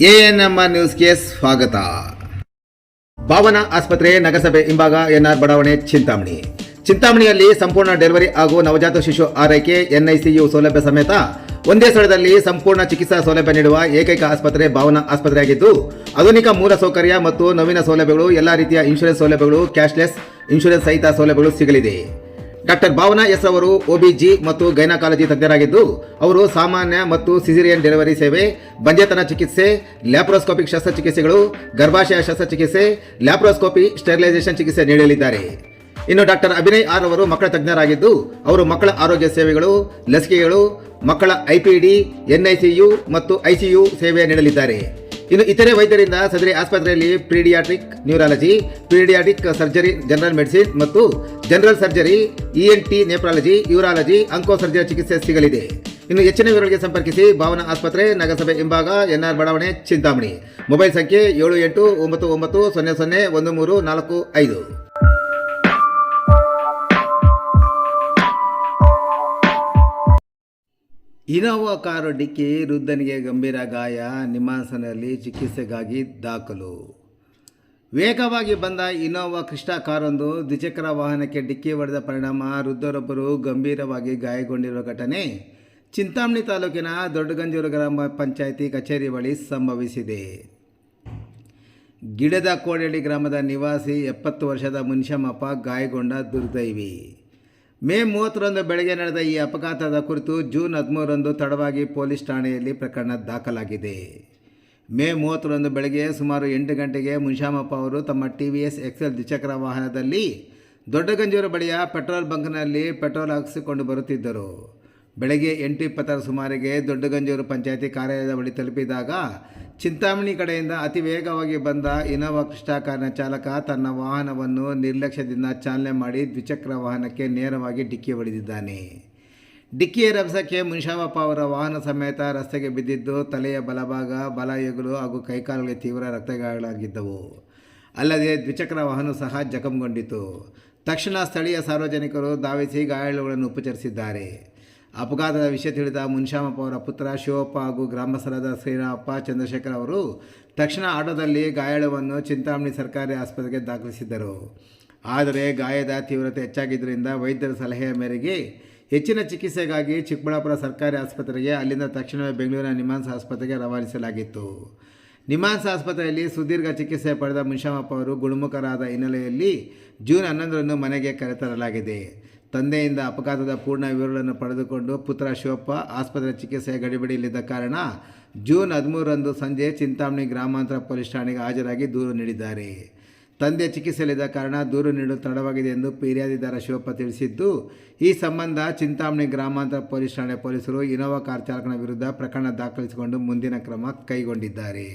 ANMR ನ್ಯೂಸ್ಗೆ ಸ್ವಾಗತ. ಭಾವನಾ ಆಸ್ಪತ್ರೆ ನಗರಸಭೆ ಹಿಂಭಾಗ ಎನ್ಆರ್ ಬಡಾವಣೆ ಚಿಂತಾಮಣಿಯಲ್ಲಿ ಸಂಪೂರ್ಣ ಡೆಲಿವರಿ ಹಾಗೂ ನವಜಾತ ಶಿಶು ಆರೈಕೆ ಎನ್ಐಸಿಯು ಸೌಲಭ್ಯ ಸಮೇತ ಒಂದೇ ಸ್ಥಳದಲ್ಲಿ ಸಂಪೂರ್ಣ ಚಿಕಿತ್ಸಾ ಸೌಲಭ್ಯ ನೀಡುವ ಏಕೈಕ ಆಸ್ಪತ್ರೆ ಭಾವನಾ ಆಸ್ಪತ್ರೆಯಾಗಿದ್ದು, ಆಧುನಿಕ ಮೂಲ ಸೌಕರ್ಯ ಮತ್ತು ನವೀನ ಸೌಲಭ್ಯಗಳು, ಎಲ್ಲ ರೀತಿಯ ಇನ್ಶೂರೆನ್ಸ್ ಸೌಲಭ್ಯಗಳು, ಕ್ಯಾಶ್ಲೆಸ್ ಇನ್ಶೂರೆನ್ಸ್ ಸಹಿತ ಸೌಲಭ್ಯಗಳು ಸಿಗಲಿದೆ. ಡಾಕ್ಟರ್ ಭಾವನಾ ಎಸ್ ಅವರು OBG ಮತ್ತು ಗೈನಕಾಲಜಿ ತಜ್ಞರಾಗಿದ್ದು, ಅವರು ಸಾಮಾನ್ಯ ಮತ್ತು ಸಿಸೇರಿಯನ್ ಡೆಲಿವರಿ ಸೇವೆ, ಬಂಜೆತನ ಚಿಕಿತ್ಸೆ, ಲ್ಯಾಪ್ರೋಸ್ಕೋಪಿಕ್ ಶಸ್ತ್ರಚಿಕಿತ್ಸೆಗಳು, ಗರ್ಭಾಶಯ ಶಸ್ತ್ರಚಿಕಿತ್ಸೆ, ಲ್ಯಾಪ್ರೋಸ್ಕೋಪಿ, ಸ್ಟೆರಿಲೈಸೇಷನ್ ಚಿಕಿತ್ಸೆ ನೀಡಲಿದ್ದಾರೆ. ಇನ್ನು ಡಾಕ್ಟರ್ ಅಭಿನಯ್ ಆರ್ ಅವರು ಮಕ್ಕಳ ತಜ್ಞರಾಗಿದ್ದು, ಅವರು ಮಕ್ಕಳ ಆರೋಗ್ಯ ಸೇವೆಗಳು, ಲಸಿಕೆಗಳು, ಮಕ್ಕಳ IPD, NICU ಮತ್ತು ICU ಸೇವೆ ನೀಡಲಿದ್ದಾರೆ. ಇನ್ನು ಇತರೆ ವೈದ್ಯರಿಂದ ಸದರಿ ಆಸ್ಪತ್ರೆಯಲ್ಲಿ pediatric neurology, pediatric surgery, general medicine ಮತ್ತು general surgery, ENT nephrology, urology, onco surgery ಚಿಕಿತ್ಸೆ ಸಿಗಲಿದೆ. ಇನ್ನು ಹೆಚ್ಚಿನ ವಿವರಗಳಿಗೆ ಸಂಪರ್ಕಿಸಿ ಭಾವನಾ ಆಸ್ಪತ್ರೆ, ನಗರಸಭೆ ಹಿಂಭಾಗ, NR ಬಡಾವಣೆ, ಚಿಂತಾಮಣಿ. ಮೊಬೈಲ್ ಸಂಖ್ಯೆ 7899001345. ಇನೋವಾ ಕಾರು ಡಿಕ್ಕಿ, ವೃದ್ಧನಿಗೆ ಗಂಭೀರ ಗಾಯ, ನಿಮ್ಹಾನ್ಸ್ನಲ್ಲಿ ಚಿಕಿತ್ಸೆಗಾಗಿ ದಾಖಲು. ವೇಗವಾಗಿ ಬಂದ ಇನೋವಾ ಕ್ರಿಸ್ಟಾ ಕಾರೊಂದು ದ್ವಿಚಕ್ರ ವಾಹನಕ್ಕೆ ಡಿಕ್ಕಿ ಹೊಡೆದ ಪರಿಣಾಮ ವೃದ್ಧರೊಬ್ಬರು ಗಂಭೀರವಾಗಿ ಗಾಯಗೊಂಡಿರುವ ಘಟನೆ ಚಿಂತಾಮಣಿ ತಾಲೂಕಿನ ದೊಡ್ಡಗಂಜೂರು ಗ್ರಾಮ ಪಂಚಾಯಿತಿ ಕಚೇರಿ ಬಳಿ ಸಂಭವಿಸಿದೆ. ಗಿಡದ ಕೋಡಳ್ಳಿ ಗ್ರಾಮದ ನಿವಾಸಿ 70 ವರ್ಷದ ಮುನಿಶಮ್ಮಪ್ಪ ಗಾಯಗೊಂಡ ದುರ್ದೈವಿ. ಮೇ 30ರಂದು ಬೆಳಗ್ಗೆ ನಡೆದ ಈ ಅಪಘಾತದ ಕುರಿತು ಜೂನ್ 13ರಂದು ತಡವಾಗಿ ಪೊಲೀಸ್ ಠಾಣೆಯಲ್ಲಿ ಪ್ರಕರಣ ದಾಖಲಾಗಿದೆ. ಮೇ 30ರಂದು ಬೆಳಗ್ಗೆ ಸುಮಾರು 8 ಗಂಟೆಗೆ ಮುನಿಶಮ್ಮಪ್ಪ ಅವರು ತಮ್ಮ TVS XL ದ್ವಿಚಕ್ರ ವಾಹನದಲ್ಲಿ ದೊಡ್ಡಗಂಜೂರು ಬಳಿಯ ಪೆಟ್ರೋಲ್ ಬಂಕ್ನಲ್ಲಿ ಪೆಟ್ರೋಲ್ ಹಾಕಿಸಿಕೊಂಡು ಬರುತ್ತಿದ್ದರು. ಬೆಳಗ್ಗೆ 8:20ರ ಸುಮಾರಿಗೆ ದೊಡ್ಡಗಂಜೂರು ಪಂಚಾಯಿತಿ ಕಾರ್ಯಾಲಯದ ಬಳಿ ತಲುಪಿದಾಗ ಚಿಂತಾಮಣಿ ಕಡೆಯಿಂದ ಅತಿ ವೇಗವಾಗಿ ಬಂದ ಇನೋವಾ ಕ್ರಿಸ್ಟಾ ಕಾರಿನ ಚಾಲಕ ತನ್ನ ವಾಹನವನ್ನು ನಿರ್ಲಕ್ಷ್ಯದಿಂದ ಚಾಲನೆ ಮಾಡಿ ದ್ವಿಚಕ್ರ ವಾಹನಕ್ಕೆ ನೇರವಾಗಿ ಡಿಕ್ಕಿ ಹೊಡೆದಿದ್ದಾನೆ. ಡಿಕ್ಕಿಯ ರಭಸಕ್ಕೆ ಮುನಿಶಮ್ಮಪ್ಪ ಅವರ ವಾಹನ ಸಮೇತ ರಸ್ತೆಗೆ ಬಿದ್ದಿದ್ದು, ತಲೆಯ ಬಲಭಾಗ, ಬಲ ಹೆಗಲು ಹಾಗೂ ಕೈಕಾಲುಗಳಿಗೆ ತೀವ್ರ ರಕ್ತಗಾಯಗಳಾಗಿದ್ದವು. ಅಲ್ಲದೆ ದ್ವಿಚಕ್ರ ವಾಹನ ಸಹ ಜಖಂಗೊಂಡಿತು. ತಕ್ಷಣ ಸ್ಥಳೀಯ ಸಾರ್ವಜನಿಕರು ಧಾವಿಸಿ ಗಾಯಾಳುಗಳನ್ನು ಉಪಚರಿಸಿದ್ದಾರೆ. ಅಪಘಾತದ ವಿಷಯ ತಿಳಿದ ಮುನಿಶಮ್ಮಪ್ಪ ಅವರ ಪುತ್ರ ಶಿವಪ್ಪ ಹಾಗೂ ಗ್ರಾಮಸ್ಥರಾದ ಶ್ರೀರಾಮಪ್ಪ, ಚಂದ್ರಶೇಖರ್ ಅವರು ತಕ್ಷಣ ಆಟೋದಲ್ಲಿ ಗಾಯಾಳುವನ್ನು ಚಿಂತಾಮಣಿ ಸರ್ಕಾರಿ ಆಸ್ಪತ್ರೆಗೆ ದಾಖಲಿಸಿದ್ದರು. ಆದರೆ ಗಾಯದ ತೀವ್ರತೆ ಹೆಚ್ಚಾಗಿದ್ದರಿಂದ ವೈದ್ಯರ ಸಲಹೆಯ ಮೇರೆಗೆ ಹೆಚ್ಚಿನ ಚಿಕಿತ್ಸೆಗಾಗಿ ಚಿಕ್ಕಬಳ್ಳಾಪುರ ಸರ್ಕಾರಿ ಆಸ್ಪತ್ರೆಗೆ, ಅಲ್ಲಿಂದ ತಕ್ಷಣವೇ ಬೆಂಗಳೂರಿನ ನಿಮ್ಹಾನ್ಸ್ ಆಸ್ಪತ್ರೆಗೆ ರವಾನಿಸಲಾಗಿತ್ತು. ನಿಮ್ಹಾನ್ಸ್ ಆಸ್ಪತ್ರೆಯಲ್ಲಿ ಸುದೀರ್ಘ ಚಿಕಿತ್ಸೆ ಪಡೆದ ಮುನಿಶಮ್ಮಪ್ಪ ಅವರು ಗುಣಮುಖರಾದ ಹಿನ್ನೆಲೆಯಲ್ಲಿ ಜೂನ್ 11ರಂದು ಮನೆಗೆ ಕರೆತರಲಾಗಿದೆ. ತಂದೆಯಿಂದ ಅಪಘಾತದ ಪೂರ್ಣ ವಿವರಗಳನ್ನು ಪಡೆದುಕೊಂಡು ಪುತ್ರ ಶಿವಪ್ಪ ಆಸ್ಪತ್ರೆ ಚಿಕಿತ್ಸೆಯ ಗಡಿಬಿಡಿಯಲ್ಲಿದ್ದ ಕಾರಣ ಜೂನ್ 13ರಂದು ಸಂಜೆ ಚಿಂತಾಮಣಿ ಗ್ರಾಮಾಂತರ ಪೊಲೀಸ್ ಠಾಣೆಗೆ ಹಾಜರಾಗಿ ದೂರು ನೀಡಿದ್ದಾರೆ. ತಂದೆ ಚಿಕಿತ್ಸೆಯಲ್ಲಿದ್ದ ಕಾರಣ ದೂರು ನೀಡಲು ತಡವಾಗಿದೆ ಎಂದು ಫಿರ್ಯಾದಿದಾರ ಶಿವಪ್ಪ ತಿಳಿಸಿದ್ದು, ಈ ಸಂಬಂಧ ಚಿಂತಾಮಣಿ ಗ್ರಾಮಾಂತರ ಪೊಲೀಸ್ ಠಾಣೆ ಪೊಲೀಸರು ಇನೋವಾ ಕಾರ್ ಚಾಲಕನ ವಿರುದ್ಧ ಪ್ರಕರಣ ದಾಖಲಿಸಿಕೊಂಡು ಮುಂದಿನ ಕ್ರಮ ಕೈಗೊಂಡಿದ್ದಾರೆ.